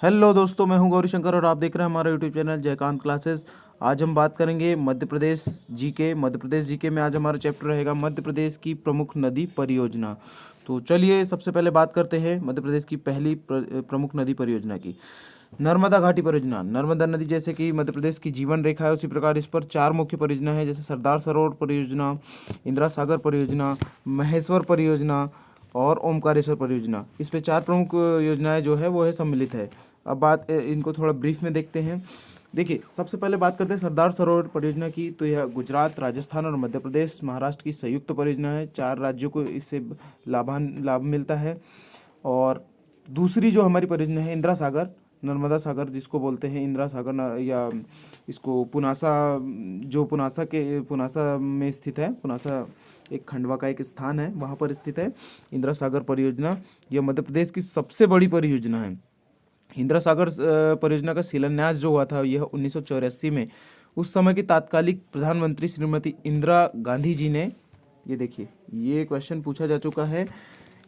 Hello दोस्तों, मैं हूं गौरीशंकर और आप देख रहे हैं हमारा यूट्यूब चैनल जयकांत क्लासेस। आज हम बात करेंगे मध्य प्रदेश जीके। मध्य प्रदेश जीके में आज हमारा चैप्टर रहेगा मध्य प्रदेश की प्रमुख नदी परियोजना। तो चलिए सबसे पहले बात करते हैं मध्य प्रदेश की पहली प्रमुख नदी परियोजना की, नर्मदा घाटी परियोजना। नर्मदा नदी जैसे कि मध्य प्रदेश की जीवन रेखा है, उसी प्रकार इस पर चार मुख्य परियोजना है, जैसे सरदार सरोवर परियोजना, इंदिरा सागर परियोजना, महेश्वर परियोजना और ओमकारेश्वर परियोजना। इस पे चार प्रमुख योजनाएं जो है वो है सम्मिलित है। अब बात इनको थोड़ा ब्रीफ में देखते हैं। देखिए, सबसे पहले बात करते हैं सरदार सरोवर परियोजना की। तो यह गुजरात, राजस्थान और मध्य प्रदेश, महाराष्ट्र की संयुक्त परियोजना है। चार राज्यों को इससे लाभ मिलता है। और दूसरी जो हमारी परियोजना है इंदिरा सागर, नर्मदा सागर जिसको बोलते हैं इंदिरा सागर या इसको पुनासा, जो पुनासा में स्थित है। पुनासा एक खंडवा का एक स्थान है, वहाँ पर स्थित है इंदिरा सागर परियोजना। यह मध्य प्रदेश की सबसे बड़ी परियोजना है। इंदिरा सागर परियोजना का शिलान्यास जो हुआ था यह 1984 में उस समय की तात्कालिक प्रधानमंत्री श्रीमती इंदिरा गांधी जी ने, ये देखिए ये क्वेश्चन पूछा जा चुका है,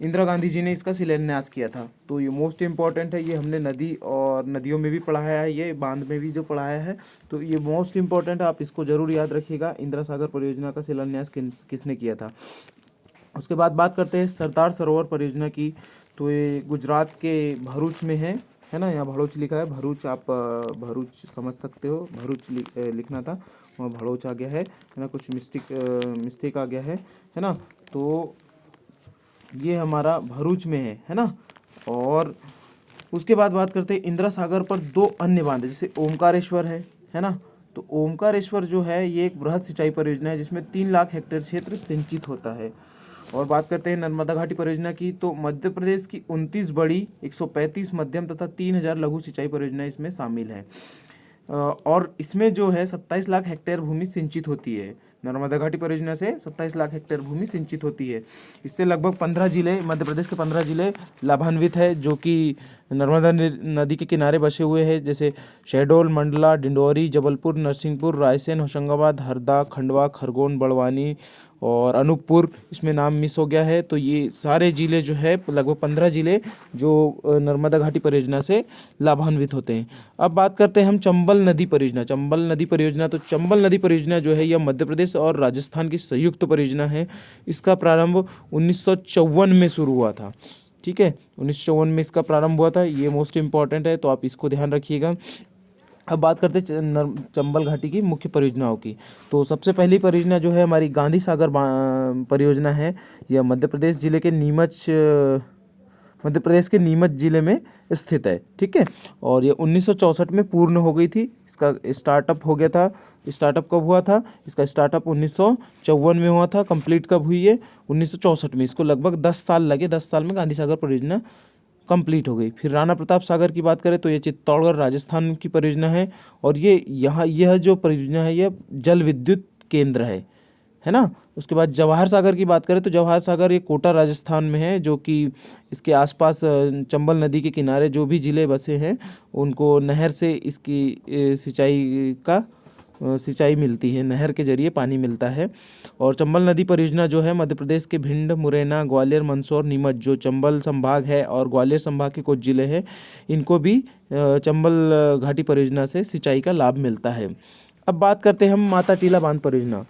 इंदिरा गांधी जी ने इसका शिलान्यास किया था। तो ये मोस्ट इम्पॉर्टेंट है, ये हमने नदी और नदियों में भी पढ़ाया है, ये बांध में भी जो पढ़ाया है, तो ये मोस्ट इम्पॉर्टेंट है, आप इसको जरूर याद रखिएगा। इंदिरा सागर परियोजना का शिलान्यास किसने किया था। उसके बाद बात करते हैं सरदार सरोवर परियोजना की। तो ये गुजरात के भरूच में है ना, यहाँ भरूच लिखा है, भरूच आप भरूच समझ सकते हो, भरूच लिखना था, वहाँ भरूच आ गया है ना, कुछ मिस्टेक आ गया है ना। तो ये हमारा भरूच में है ना। और उसके बाद बात करते हैं इंदिरा सागर पर दो अन्य बांध, जैसे ओमकारेश्वर है ना। तो ओमकारेश्वर जो है ये एक बृहद सिंचाई परियोजना है जिसमें 3 लाख हेक्टेयर क्षेत्र सिंचित होता है। और बात करते हैं नर्मदा घाटी परियोजना की। तो मध्य प्रदेश की 29 बड़ी, 135 मध्यम तथा 3000 लघु सिंचाई परियोजनाएं इसमें शामिल हैं। और इसमें जो है 27 लाख हेक्टेयर भूमि सिंचित होती है। नर्मदा घाटी परियोजना से 27 लाख हेक्टेयर भूमि सिंचित होती है। इससे लगभग 15 जिले, मध्य प्रदेश के 15 जिले लाभान्वित है, जो कि नर्मदा नदी के किनारे बसे हुए हैं, जैसे शहडोल, मंडला, डिंडोरी, जबलपुर, नरसिंहपुर, रायसेन, होशंगाबाद, हरदा, खंडवा, खरगोन, बड़वानी और अनूपपुर। इसमें नाम मिस हो गया है। तो ये सारे ज़िले जो है, लगभग 15 ज़िले जो नर्मदा घाटी परियोजना से लाभान्वित होते हैं। अब बात करते हैं हम चंबल नदी परियोजना। चंबल नदी परियोजना, तो चंबल नदी परियोजना जो है यह मध्य प्रदेश और राजस्थान की संयुक्त परियोजना है। इसका प्रारंभ 1954 में शुरू हुआ था। ठीक है, 1954 में इसका प्रारंभ हुआ था। ये मोस्ट इंपॉर्टेंट है, तो आप इसको ध्यान रखिएगा। अब बात करते हैं चंबल घाटी की मुख्य परियोजनाओं की। तो सबसे पहली परियोजना जो है हमारी गांधी सागर परियोजना है। यह मध्य प्रदेश के नीमच जिले में स्थित है। ठीक है, और ये 1964 में पूर्ण हो गई थी। इसका स्टार्टअप हो गया था। स्टार्टअप कब हुआ था? इसका स्टार्टअप 1954 में हुआ था। कंप्लीट कब हुई है? 1964 में। इसको लगभग 10 साल लगे। 10 साल में गांधी सागर परियोजना कंप्लीट हो गई। फिर राणा प्रताप सागर की बात करें तो ये चित्तौड़गढ़ राजस्थान की परियोजना है। और यह जो परियोजना है यह जल विद्युत केंद्र है ना। उसके बाद जवाहर सागर की बात करें तो जवाहर सागर ये कोटा राजस्थान में है, जो कि इसके आसपास चंबल नदी के किनारे जो भी ज़िले बसे हैं उनको नहर से इसकी सिंचाई मिलती है, नहर के जरिए पानी मिलता है। और चंबल नदी परियोजना जो है मध्य प्रदेश के भिंड, मुरैना, ग्वालियर, मंदसौर, नीमच, जो चंबल संभाग है, और ग्वालियर संभाग के कुछ ज़िले हैं, इनको भी चंबल घाटी परियोजना से सिंचाई का लाभ मिलता है। अब बात करते हैं हम माता टीला बांध परियोजना।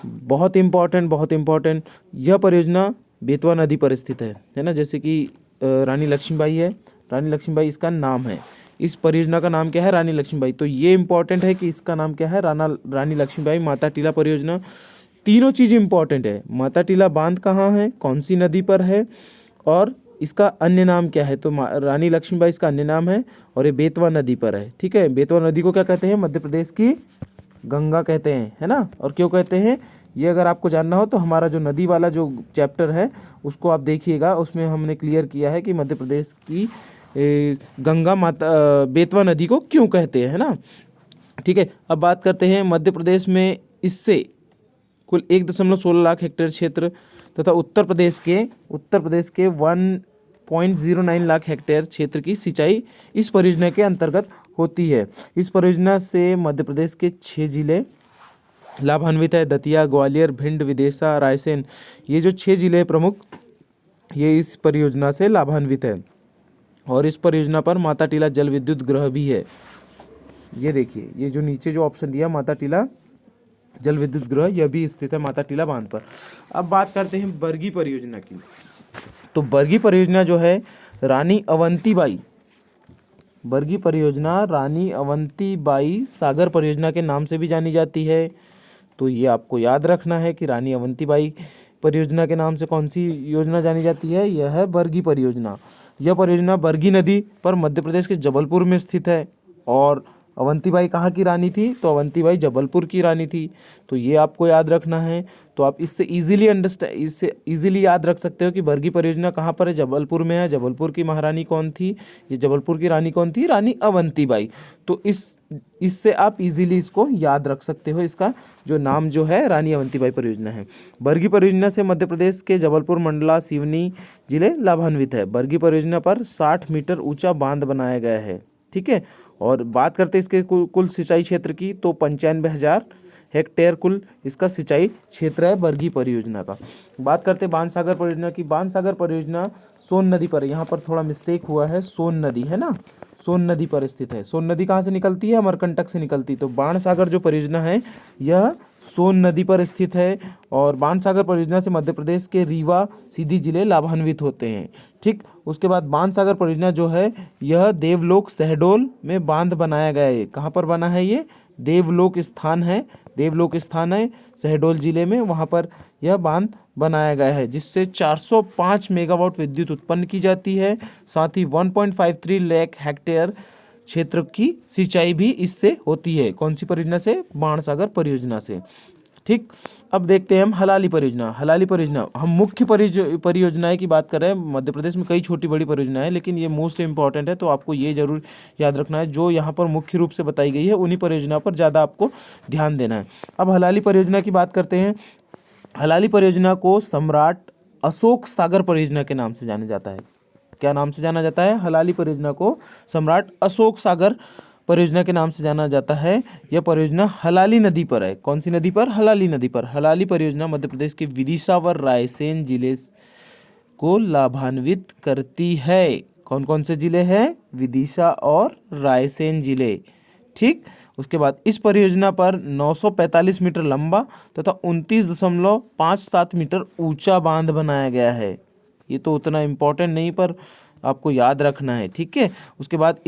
बहुत इम्पॉर्टेंट यह परियोजना बेतवा नदी पर स्थित है ना। जैसे कि रानी लक्ष्मीबाई है, रानी लक्ष्मीबाई इसका नाम है। इस परियोजना का नाम क्या है? रानी लक्ष्मीबाई। तो ये इंपॉर्टेंट है कि इसका नाम क्या है? रानी लक्ष्मीबाई माता टीला परियोजना। तीनों चीज़ इंपॉर्टेंट है। माता टीला बांध कहाँ है, कौन सी नदी पर है, और इसका अन्य नाम क्या है? तो रानी लक्ष्मीबाई इसका अन्य नाम है, और ये बेतवा नदी पर है। ठीक है, बेतवा नदी को क्या कहते हैं? मध्य प्रदेश की गंगा कहते हैं, है ना। और क्यों कहते हैं ये अगर आपको जानना हो तो हमारा जो नदी वाला जो चैप्टर है उसको आप देखिएगा, उसमें हमने क्लियर किया है कि मध्य प्रदेश की गंगा माता बेतवा नदी को क्यों कहते हैं, है ना। ठीक है, अब बात करते हैं मध्य प्रदेश में इससे कुल 1.16 लाख हेक्टेयर क्षेत्र तथा उत्तर प्रदेश के 1.09 लाख हेक्टेयर क्षेत्र की सिंचाई इस परियोजना के अंतर्गत होती है। इस परियोजना से मध्य प्रदेश के 6 जिले लाभान्वित है। दतिया, ग्वालियर, भिंड, विदिशा, रायसेन, ये जो 6 जिले प्रमुख, ये इस परियोजना से लाभान्वित है। और इस परियोजना पर माता टीला जल विद्युत गृह भी है। ये देखिए, ये जो नीचे जो ऑप्शन दिया माता टीला जल विद्युत गृह, यह भी स्थित है माता टीला बांध पर। अब बात करते हैं बरगी परियोजना की। तो बरगी परियोजना जो है रानी अवंतीबाई, बरगी परियोजना रानी अवंतीबाई सागर परियोजना के नाम से भी जानी जाती है। तो ये आपको याद रखना है कि रानी अवंतीबाई परियोजना के नाम से कौन सी योजना जानी जाती है, यह है बरगी परियोजना। यह परियोजना बरगी नदी पर मध्य प्रदेश के जबलपुर में स्थित है। और अवंतीबाई कहाँ की रानी थी, तो अवंतीबाई जबलपुर की रानी थी। तो ये आपको याद रखना है। तो आप इससे इजीली याद रख सकते हो कि बरगी परियोजना कहाँ पर है, जबलपुर में है। जबलपुर की महारानी कौन थी, ये जबलपुर की रानी कौन थी, रानी अवंतीबाई। तो इससे आप इजीली इसको याद रख सकते हो। इसका जो नाम जो है रानी अवंतीबाई परियोजना है। बरगी परियोजना से मध्य प्रदेश के जबलपुर, मंडला, सिवनी जिले लाभान्वित है। बरगी परियोजना पर 60 मीटर ऊंचा बांध बनाया गया है। ठीक है। और बात करते हैं इसके कुल सिंचाई क्षेत्र की, तो 95,000 हेक्टेयर कुल इसका सिंचाई क्षेत्र है बरगी परियोजना का। बात करते हैं बाणसागर परियोजना की। बाणसागर परियोजना सोन नदी पर, यहाँ पर थोड़ा मिस्टेक हुआ है, सोन नदी है ना, सोन नदी पर स्थित है। सोन नदी कहाँ से निकलती है, अमरकंटक से निकलती है। तो बाणसागर जो परियोजना है यह सोन नदी पर स्थित है। और बाणसागर परियोजना से मध्य प्रदेश के रीवा, सीधी जिले लाभान्वित होते हैं। ठीक। उसके बाद बाणसागर परियोजना जो है यह देवलोक शहडोल में बांध बनाया गया है। कहाँ पर बना है, ये देवलोक स्थान है, देवलोक स्थान है शहडोल जिले में, वहाँ पर यह बांध बनाया गया है, जिससे 405 मेगावाट विद्युत उत्पन्न की जाती है। साथ ही 1.53 लाख हेक्टेयर क्षेत्र की सिंचाई भी इससे होती है। कौन सी परियोजना से, बाणसागर परियोजना से। ठीक। अब देखते हैं हम हलाली परियोजना। हलाली परियोजना, हम मुख्य परियोजनाएं की बात कर रहे हैं। मध्य प्रदेश में कई छोटी बड़ी परियोजनाएं हैं, लेकिन ये मोस्ट इंपॉर्टेंट है, तो आपको ये जरूर याद रखना है। जो यहाँ पर मुख्य रूप से बताई गई है उन्हीं परियोजना पर ज़्यादा आपको ध्यान देना है। अब हलाली परियोजना की बात करते हैं। हलाली परियोजना को सम्राट अशोक सागर परियोजना के नाम से जाना जाता है। क्या नाम से जाना जाता है, हलाली परियोजना को सम्राट अशोक सागर परियोजना के नाम से जाना जाता है। यह परियोजना हलाली नदी पर है। कौन सी नदी पर, हलाली नदी पर। हलाली परियोजना मध्य प्रदेश के विदिशा व रायसेन जिले को लाभान्वित करती है। कौन कौन से जिले हैं, विदिशा और रायसेन जिले। ठीक। उसके बाद इस परियोजना पर 945 मीटर लंबा तथा 29.57 मीटर ऊंचा बांध बनाया गया है। ये तो उतना इम्पोर्टेंट नहीं, पर आपको याद रखना है। ठीक है। उसके बाद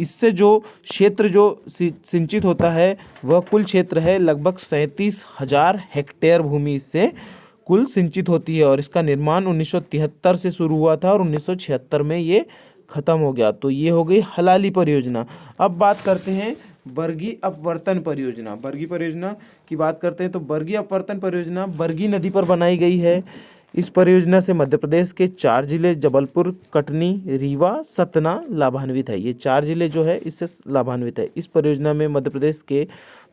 इससे जो क्षेत्र जो सिंचित होता है वह कुल क्षेत्र है लगभग 37,000 हेक्टेयर भूमि इससे कुल सिंचित होती है। और इसका निर्माण 1973 से शुरू हुआ था और 1976 में ये खत्म हो गया। तो ये हो गई हलाली परियोजना। अब बात करते हैं बरगी अपवर्तन परियोजना। बरगी परियोजना की बात करते हैं तो बरगी अपवर्तन परियोजना बरगी नदी पर बनाई गई है। इस परियोजना से मध्य प्रदेश के 4 जिले जबलपुर, कटनी, रीवा, सतना लाभान्वित है। ये 4 जिले जो है इससे लाभान्वित है। इस परियोजना में मध्य प्रदेश के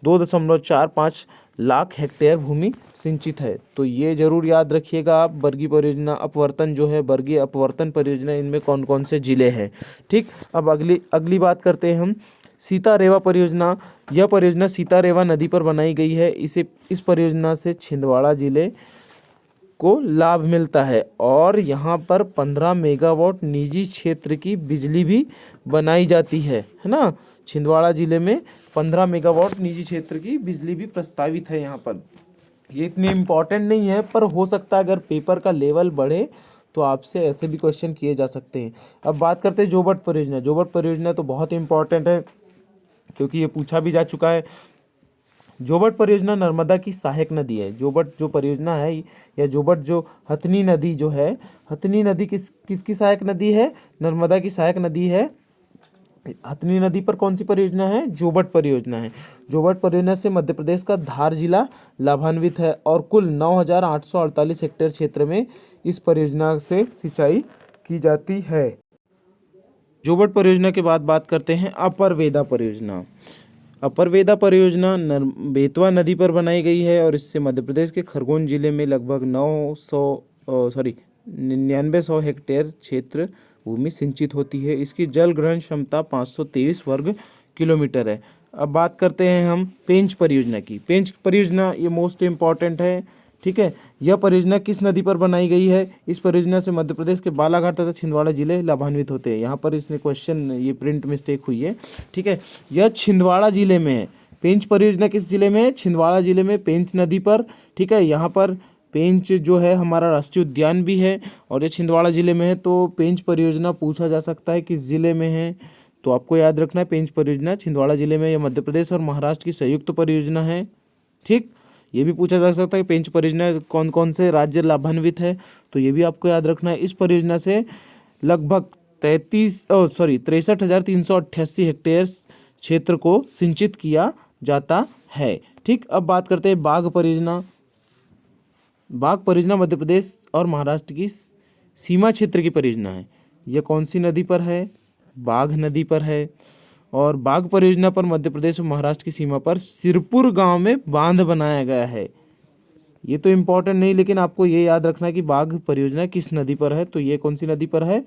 2.45 लाख हेक्टेयर भूमि सिंचित है। तो ये जरूर याद रखिएगा आप, बरगी परियोजना अपवर्तन जो है, बरगी अपवर्तन परियोजना, इनमें कौन कौन से जिले हैं। ठीक। अब अगली बात करते हैं हम सीता रेवा परियोजना। यह परियोजना सीता रेवा नदी पर बनाई गई है। इस परियोजना से छिंदवाड़ा जिले को लाभ मिलता है। और यहाँ पर 15 मेगावाट निजी क्षेत्र की बिजली भी बनाई जाती है ना। छिंदवाड़ा जिले में 15 मेगावाट निजी क्षेत्र की बिजली भी प्रस्तावित है यहाँ पर। ये इतनी इम्पोर्टेंट नहीं है, पर हो सकता है अगर पेपर का लेवल बढ़े तो आपसे ऐसे भी क्वेश्चन किए जा सकते हैं। अब बात करते हैं जोबट परियोजना। जोबट परियोजना तो बहुत इंपॉर्टेंट है क्योंकि ये पूछा भी जा चुका है। जोबट परियोजना नर्मदा की सहायक नदी है। जोबट जो परियोजना है या जोबट जो हथनी नदी जो है, हथनी नदी किसकी सहायक नदी है, नर्मदा की सहायक नदी है। हथनी नदी पर कौन सी परियोजना है, जोबट परियोजना है। जोबट परियोजना से मध्य प्रदेश का धार जिला लाभान्वित है और कुल 9,848 हेक्टेयर क्षेत्र में इस परियोजना से सिंचाई की जाती है। जोबट परियोजना के बाद बात करते हैं अपर वेदा परियोजना। अपर वेदा परियोजना बेतवा नदी पर बनाई गई है और इससे मध्य प्रदेश के खरगोन जिले में लगभग 9900 हेक्टेयर क्षेत्र भूमि सिंचित होती है। इसकी जल ग्रहण क्षमता 523 वर्ग किलोमीटर है। अब बात करते हैं हम पेंच परियोजना की। पेंच परियोजना ये मोस्ट इम्पॉर्टेंट है ठीक है। यह परियोजना किस नदी पर बनाई गई है? इस परियोजना से मध्य प्रदेश के बालाघाट तथा छिंदवाड़ा जिले लाभान्वित होते हैं। यहाँ पर इसने क्वेश्चन, ये प्रिंट मिस्टेक हुई है, ठीक है। यह छिंदवाड़ा जिले में है। पेंच परियोजना किस जिले में है? छिंदवाड़ा जिले में, पेंच नदी पर, ठीक है। यहाँ पर पेंच जो है हमारा राष्ट्रीय उद्यान भी है और ये छिंदवाड़ा जिले में है। तो पेंच परियोजना पूछा जा सकता है किस जिले में है, तो आपको याद रखना है पेंच परियोजना छिंदवाड़ा जिले में। यह मध्य प्रदेश और महाराष्ट्र की संयुक्त परियोजना है, ठीक। ये भी पूछा जा सकता है कि पेंच परियोजना कौन कौन से राज्य लाभान्वित है, तो ये भी आपको याद रखना है। इस परियोजना से लगभग 63,388 हेक्टेयर क्षेत्र को सिंचित किया जाता है, ठीक। अब बात करते हैं बाघ परियोजना। बाघ परियोजना मध्य प्रदेश और महाराष्ट्र की सीमा क्षेत्र की परियोजना है। यह कौन सी नदी पर है? बाघ नदी पर है। और बाघ परियोजना पर मध्य प्रदेश और महाराष्ट्र की सीमा पर सिरपुर गांव में बांध बनाया गया है। ये तो इम्पोर्टेंट नहीं, लेकिन आपको ये याद रखना है कि बाघ परियोजना किस नदी पर है, तो ये कौन सी नदी पर है?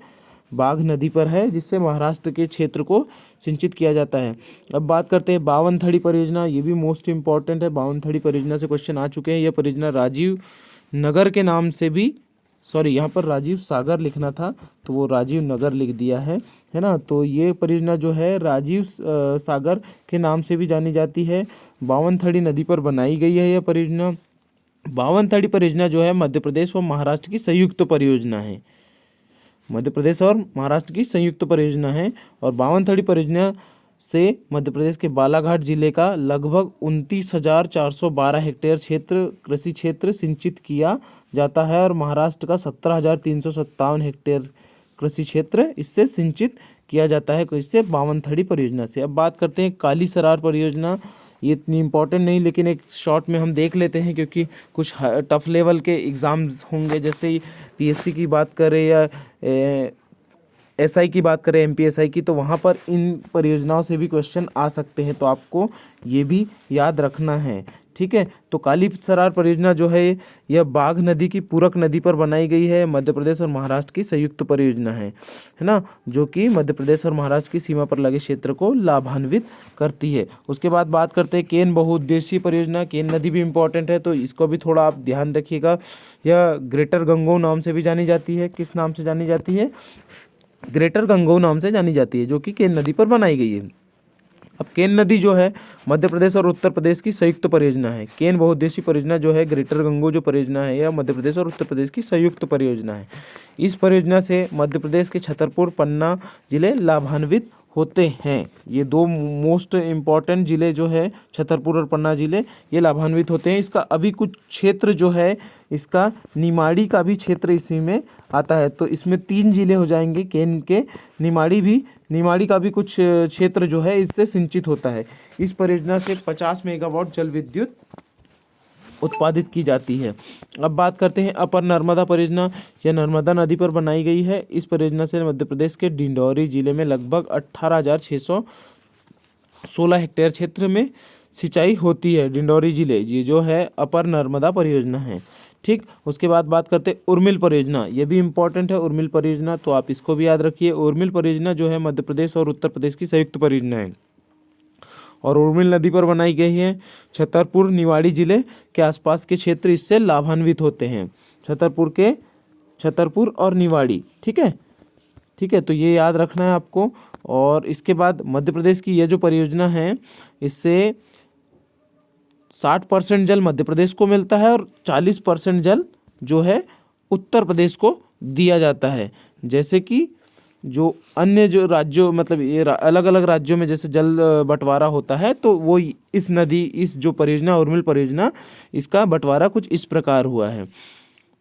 बाघ नदी पर है, जिससे महाराष्ट्र के क्षेत्र को सिंचित किया जाता है। अब बात करते हैं बावनथड़ी परियोजना। ये भी मोस्ट इम्पॉर्टेंट है। बावनथड़ी परियोजना से क्वेश्चन आ चुके हैं। यह परियोजना राजीव नगर के नाम से भी, सॉरी यहाँ पर राजीव सागर लिखना था तो वो राजीव नगर लिख दिया है ना। तो ये परियोजना जो है राजीव सागर के नाम से भी जानी जाती है। बावनथड़ी नदी पर बनाई गई है यह परियोजना। बावनथड़ी परियोजना जो है मध्य प्रदेश व महाराष्ट्र की संयुक्त परियोजना है। मध्य प्रदेश और महाराष्ट्र की संयुक्त परियोजना है। और बावनथड़ी परियोजना से मध्य प्रदेश के बालाघाट जिले का लगभग 29,412 हेक्टेयर क्षेत्र, कृषि क्षेत्र सिंचित किया जाता है और महाराष्ट्र का 17,357 हेक्टेयर कृषि क्षेत्र इससे सिंचित किया जाता है, इससे बावनथड़ी परियोजना से। अब बात करते हैं काली सरार परियोजना। ये इतनी इम्पोर्टेंट नहीं, लेकिन एक शॉर्ट में हम देख लेते हैं क्योंकि कुछ टफ लेवल के एग्ज़ाम्स होंगे, जैसे पीएससी की बात करें या एसआई की बात करें, एमपीएसआई की, तो वहाँ पर इन परियोजनाओं से भी क्वेश्चन आ सकते हैं, तो आपको ये भी याद रखना है, ठीक है। तो काली सरार परियोजना जो है यह बाघ नदी की पूरक नदी पर बनाई गई है। मध्य प्रदेश और महाराष्ट्र की संयुक्त परियोजना है ना, जो कि मध्य प्रदेश और महाराष्ट्र की सीमा पर लगे क्षेत्र को लाभान्वित करती है। उसके बाद बात करते हैं केन बहुउद्देशीय परियोजना। केन नदी भी इम्पोर्टेंट है, तो इसको भी थोड़ा आप ध्यान रखिएगा। यह ग्रेटर गंगो नाम से भी जानी जाती है। किस नाम से जानी जाती है? ग्रेटर गंगो नाम से जानी जाती है, जो कि केन नदी पर बनाई गई है। अब केन नदी जो है मध्य प्रदेश और उत्तर प्रदेश की संयुक्त परियोजना है। केन बहुउद्देशीय परियोजना जो है, ग्रेटर गंगो जो परियोजना है, यह मध्य प्रदेश और उत्तर प्रदेश की संयुक्त परियोजना है। इस परियोजना से मध्य प्रदेश के छतरपुर, पन्ना जिले लाभान्वित होते हैं। ये दो मोस्ट इम्पॉर्टेंट जिले जो है, छतरपुर और पन्ना जिले, ये लाभान्वित होते हैं। इसका अभी कुछ क्षेत्र जो है, इसका निमाड़ी का भी क्षेत्र इसी में आता है, तो इसमें 3 जिले हो जाएंगे केन के। निमाड़ी का भी कुछ क्षेत्र जो है इससे सिंचित होता है। इस परियोजना से 50 मेगावाट जल विद्युत उत्पादित की जाती है। अब बात करते हैं अपर नर्मदा परियोजना। यह नर्मदा नदी पर बनाई गई है। इस परियोजना से मध्य प्रदेश के डिंडौरी जिले में लगभग 18,616 हेक्टेयर क्षेत्र में सिंचाई होती है। डिंडौरी जिले, ये जो है अपर नर्मदा परियोजना है, ठीक। उसके बाद बात करते हैं उर्मिल परियोजना। ये भी इम्पोर्टेंट है उर्मिल परियोजना, तो आप इसको भी याद रखिए। उर्मिल परियोजना जो है मध्य प्रदेश और उत्तर प्रदेश की संयुक्त परियोजना है और उर्मिल नदी पर बनाई गई है। छतरपुर, निवाड़ी जिले के आसपास के क्षेत्र इससे लाभान्वित होते हैं। छतरपुर और निवाड़ी, ठीक है, ठीक है, तो ये याद रखना है आपको। और इसके बाद मध्य प्रदेश की यह जो परियोजना है, इससे 60% जल मध्य प्रदेश को मिलता है और 40% जल जो है उत्तर प्रदेश को दिया जाता है। जैसे कि जो अन्य जो राज्यों, मतलब ये अलग अलग राज्यों में जैसे जल बंटवारा होता है, तो वो इस नदी, इस जो परियोजना उर्मिल परियोजना, इसका बंटवारा कुछ इस प्रकार हुआ है।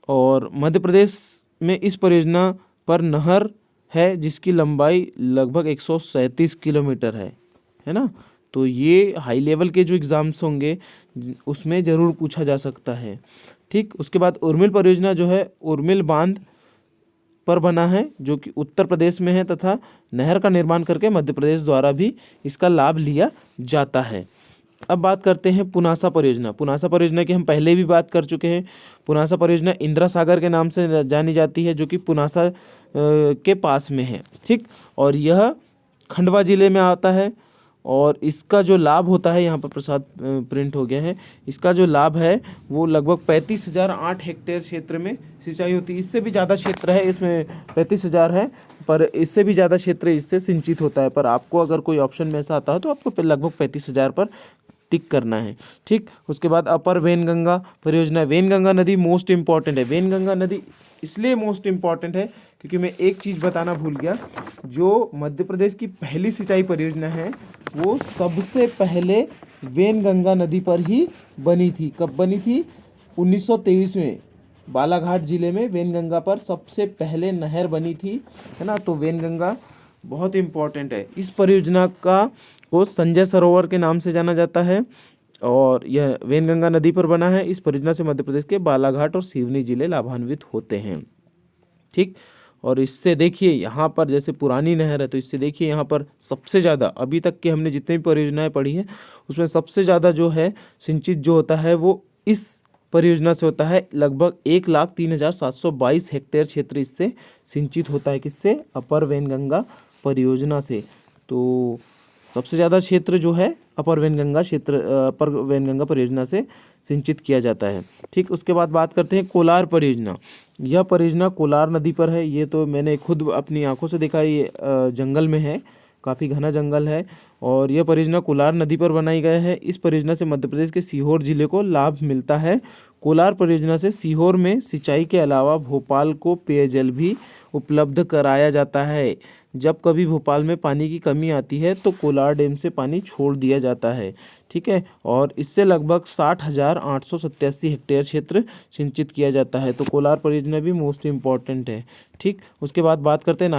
और मध्य प्रदेश में इस परियोजना पर नहर है जिसकी लंबाई लगभग 137 किलोमीटर है ना। तो ये हाई लेवल के जो एग्ज़ाम्स होंगे उसमें ज़रूर पूछा जा सकता है, ठीक। उसके बाद उर्मिल परियोजना जो है उर्मिल बांध पर बना है, जो कि उत्तर प्रदेश में है, तथा नहर का निर्माण करके मध्य प्रदेश द्वारा भी इसका लाभ लिया जाता है। अब बात करते हैं पुनासा परियोजना। पुनासा परियोजना की हम पहले भी बात कर चुके हैं। पुनासा परियोजना इंदिरा सागर के नाम से जानी जाती है, जो कि पुनासा के पास में है, ठीक। और यह खंडवा जिले में आता है और इसका जो लाभ होता है, यहाँ पर प्रसाद प्रिंट हो गया है, इसका जो लाभ है वो लगभग 35,008 हेक्टेयर क्षेत्र में सिंचाई होती है। इससे भी ज़्यादा क्षेत्र है, इसमें 35,000 है, पर इससे भी ज़्यादा क्षेत्र इससे सिंचित होता है। पर आपको अगर कोई ऑप्शन में ऐसा आता है तो आपको लगभग 35,000 पर टिक करना है। ठीक, उसके बाद अपर वेनगंगा परियोजना। वेनगंगा नदी मोस्ट इंपॉर्टेंट है। वेनगंगा नदी इसलिए मोस्ट इंपॉर्टेंट है क्योंकि मैं एक चीज़ बताना भूल गया, जो मध्य प्रदेश की पहली सिंचाई परियोजना है वो सबसे पहले वेनगंगा नदी पर ही बनी थी। कब बनी थी? 1923 में बालाघाट जिले में वेनगंगा पर सबसे पहले नहर बनी थी, है ना। तो वेनगंगा बहुत इम्पोर्टेंट है। इस परियोजना को संजय सरोवर के नाम से जाना जाता है और यह वेनगंगा नदी पर बना है। इस परियोजना से मध्य प्रदेश के बालाघाट और सिवनी जिले लाभान्वित होते हैं। ठीक, और इससे देखिए यहाँ पर जैसे पुरानी नहर है तो इससे देखिए यहाँ पर सबसे ज़्यादा अभी तक के हमने जितनी भी परियोजनाएं पढ़ी हैं उसमें सबसे ज़्यादा जो है सिंचित जो होता है वो इस परियोजना से होता है। लगभग 1,03,722 हेक्टेयर क्षेत्र इससे सिंचित होता है। किससे? अपर वेनगंगा परियोजना से। तो सबसे ज़्यादा क्षेत्र जो है अपर वेनगंगा परियोजना से सिंचित किया जाता है। ठीक, उसके बाद बात करते हैं कोलार परियोजना। यह परियोजना कोलार नदी पर है। ये तो मैंने खुद अपनी आंखों से देखा, ये जंगल में है, काफ़ी घना जंगल है और यह परियोजना कोलार नदी पर बनाई गई है। इस परियोजना से मध्य प्रदेश के सीहोर जिले को लाभ मिलता है। कोलार परियोजना से सीहोर में सिंचाई के अलावा भोपाल को पेयजल भी उपलब्ध कराया जाता है। जब कभी भोपाल में पानी की कमी आती है तो कोलार डैम से पानी छोड़ दिया जाता है। ठीक है, और इससे लगभग 60,887 हेक्टेयर क्षेत्र सिंचित किया जाता है। तो कोलार परियोजना भी मोस्ट इम्पॉर्टेंट है। ठीक, उसके बाद बात करते हैं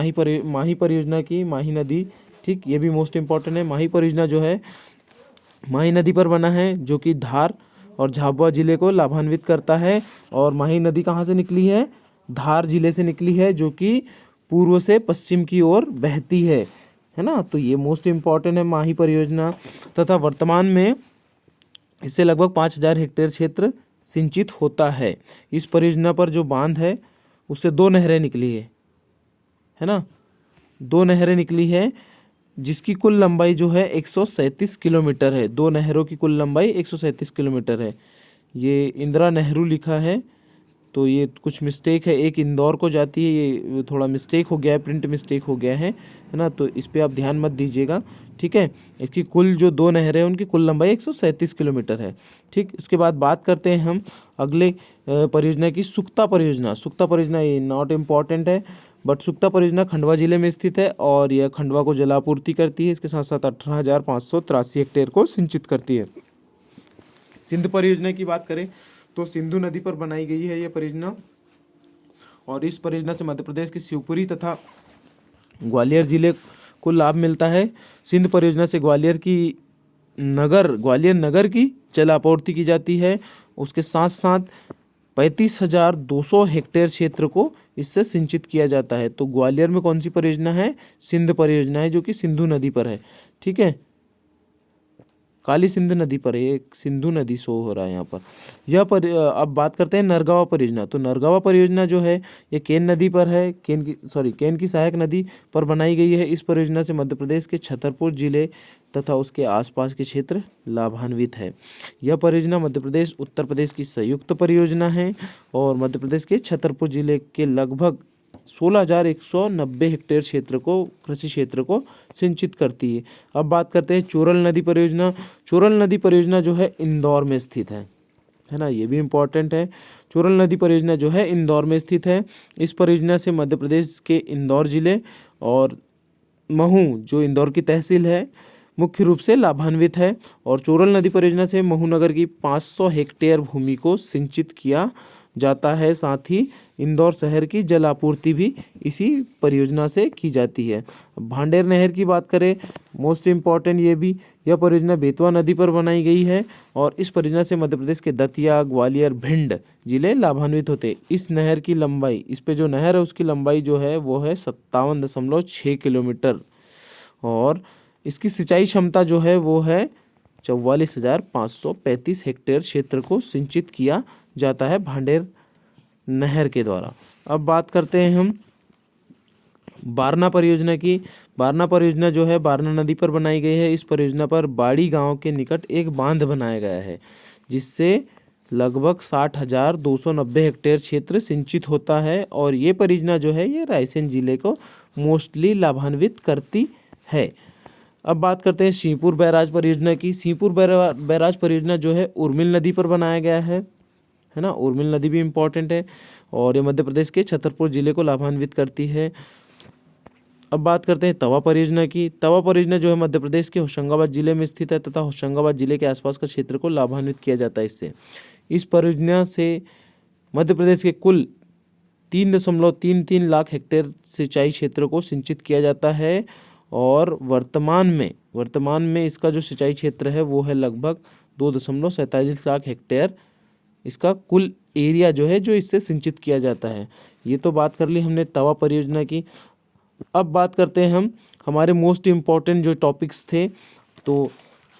माही परियोजना की। माही नदी, ठीक, ये भी मोस्ट इम्पॉर्टेंट है। माही परियोजना जो है माही नदी पर बना है जो कि धार और झाबुआ जिले को लाभान्वित करता है। और माही नदी कहाँ से निकली है? धार जिले से निकली है जो कि पूर्व से पश्चिम की ओर बहती है ना। तो ये मोस्ट इम्पॉर्टेंट है माही परियोजना। तथा वर्तमान में इससे लगभग 5,000 हेक्टेयर क्षेत्र सिंचित होता है। इस परियोजना पर जो बांध है उससे 2 नहरें निकली है ना, 2 नहरें निकली है जिसकी कुल लंबाई जो है 137 किलोमीटर है। 2 नहरों की कुल लंबाई 137 किलोमीटर है। ये इंदिरा नेहरू लिखा है तो ये कुछ मिस्टेक है, एक इंदौर को जाती है, ये थोड़ा मिस्टेक हो गया है, प्रिंट मिस्टेक हो गया है ना। तो इस पे आप ध्यान मत दीजिएगा। ठीक है, इसकी कुल जो 2 नहरें हैं उनकी कुल लंबाई 137 किलोमीटर है। ठीक, उसके बाद बात करते हैं हम अगले परियोजना की, सुक्ता परियोजना। सुक्ता परियोजना ये नॉट इम्पॉर्टेंट है, बट सुक्ता परियोजना खंडवा जिले में स्थित है और यह खंडवा को जलापूर्ति करती है। इसके साथ साथ 18,583 हेक्टेयर को सिंचित करती है। सिंध परियोजना की बात करें तो सिंधु नदी पर बनाई गई है यह परियोजना और इस परियोजना से मध्य प्रदेश के शिवपुरी तथा ग्वालियर जिले को लाभ मिलता है। सिंध परियोजना से ग्वालियर नगर की जल आपूर्ति की जाती है। उसके साथ साथ 35,200 हेक्टेयर क्षेत्र को इससे सिंचित किया जाता है। तो ग्वालियर में कौन सी परियोजना है? सिंध परियोजना है जो कि सिंधु नदी पर है। ठीक है, काली सिंध नदी पर है, एक सिंधु नदी शो हो रहा है यहाँ पर। अब बात करते हैं नरगावा परियोजना। तो नरगावा परियोजना जो है ये केन नदी पर है, केन की सहायक नदी पर बनाई गई है। इस परियोजना से मध्य प्रदेश के छतरपुर जिले तथा उसके आसपास के क्षेत्र लाभान्वित है। यह परियोजना मध्य प्रदेश उत्तर प्रदेश की संयुक्त परियोजना है और मध्य प्रदेश के छतरपुर जिले के लगभग 16,190 हेक्टेयर कृषि क्षेत्र को सिंचित करती है। अब बात करते हैं चोरल नदी परियोजना। चोरल नदी परियोजना जो है इंदौर में स्थित है ना, ये भी इम्पोर्टेंट है। चोरल नदी परियोजना जो है इंदौर में स्थित है। इस परियोजना से मध्य प्रदेश के इंदौर जिले और महू जो इंदौर की तहसील है मुख्य रूप से लाभान्वित है। और चोरल नदी परियोजना से महू नगर की 500 हेक्टेयर भूमि को सिंचित किया जाता है। साथ ही इंदौर शहर की जल आपूर्ति भी इसी परियोजना से की जाती है। भांडेर नहर की बात करें, मोस्ट इम्पॉर्टेंट यह परियोजना बेतवा नदी पर बनाई गई है और इस परियोजना से मध्य प्रदेश के दतिया, ग्वालियर, भिंड जिले लाभान्वित होते। इस नहर की लंबाई, इस पे जो नहर है उसकी लंबाई जो है वो है 57.6 किलोमीटर और इसकी सिंचाई क्षमता जो है वो है 44,535 हेक्टेयर क्षेत्र को सिंचित किया जाता है भांडेर नहर के द्वारा। अब बात करते हैं हम बारना परियोजना की। बारना परियोजना जो है बारना नदी पर बनाई गई है। इस परियोजना पर बाड़ी गांव के निकट एक बांध बनाया गया है, जिससे लगभग 60,290 हेक्टेयर क्षेत्र सिंचित होता है। और ये परियोजना जो है ये रायसेन जिले को मोस्टली लाभान्वित करती है। अब बात करते हैं शिवपुर बैराज परियोजना की। शिवपुर बैराज परियोजना जो है उर्मिल नदी पर बनाया गया है ना। उर्मिल नदी भी इम्पोर्टेंट है और ये मध्य प्रदेश के छतरपुर जिले को लाभान्वित करती है। अब बात करते हैं तवा परियोजना की। तवा परियोजना जो है मध्य प्रदेश के होशंगाबाद जिले में स्थित है तथा होशंगाबाद जिले के आसपास का क्षेत्र को लाभान्वित किया जाता है इससे। इस परियोजना से मध्य प्रदेश के कुल 3.33 लाख हेक्टेयर सिंचाई क्षेत्र को सिंचित किया जाता है। और वर्तमान में इसका जो सिंचाई क्षेत्र है वो है लगभग 2.47 लाख हेक्टेयर। इसका कुल एरिया जो है जो इससे सिंचित किया जाता है। ये तो बात कर ली हमने तवा परियोजना की। अब बात करते हैं हम हमारे मोस्ट इम्पॉर्टेंट जो टॉपिक्स थे। तो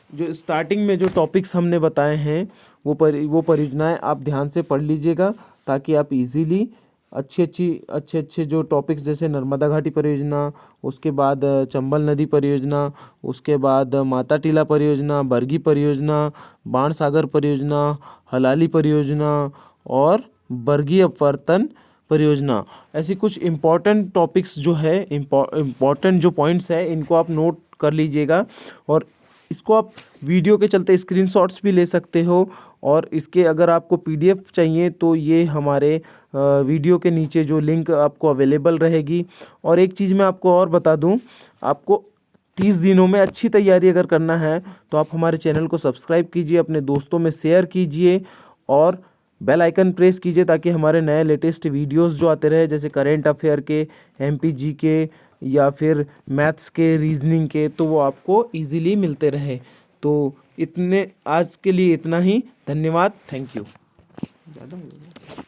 जो स्टार्टिंग में जो टॉपिक्स हमने बताए हैं वो परियोजनाएं आप ध्यान से पढ़ लीजिएगा, ताकि आप इजीली अच्छे जो टॉपिक्स जैसे नर्मदा घाटी परियोजना, उसके बाद चंबल नदी परियोजना, उसके बाद माता टीला परियोजना, बरगी परियोजना, बाण सागर परियोजना, हलाली परियोजना और बरगी अपवर्तन परियोजना, ऐसी कुछ इम्पॉर्टेंट टॉपिक्स जो है इम्पॉर्टेंट जो पॉइंट्स है इनको आप नोट कर लीजिएगा। और इसको आप वीडियो के चलते स्क्रीनशॉट्स भी ले सकते हो। और इसके अगर आपको पीडीएफ चाहिए तो ये हमारे वीडियो के नीचे जो लिंक आपको अवेलेबल रहेगी। और एक चीज़ मैं आपको और बता दूं, आपको 30 दिनों में अच्छी तैयारी अगर करना है तो आप हमारे चैनल को सब्सक्राइब कीजिए, अपने दोस्तों में शेयर कीजिए और बेल आइकन प्रेस कीजिए, ताकि हमारे नए लेटेस्ट वीडियोस जो आते रहे, जैसे करेंट अफेयर के, एमपीजी के या फिर मैथ्स के, रीजनिंग के, तो वो आपको इजीली मिलते रहे। तो आज के लिए इतना ही। धन्यवाद। Thank you. ज़्यादा हो गया।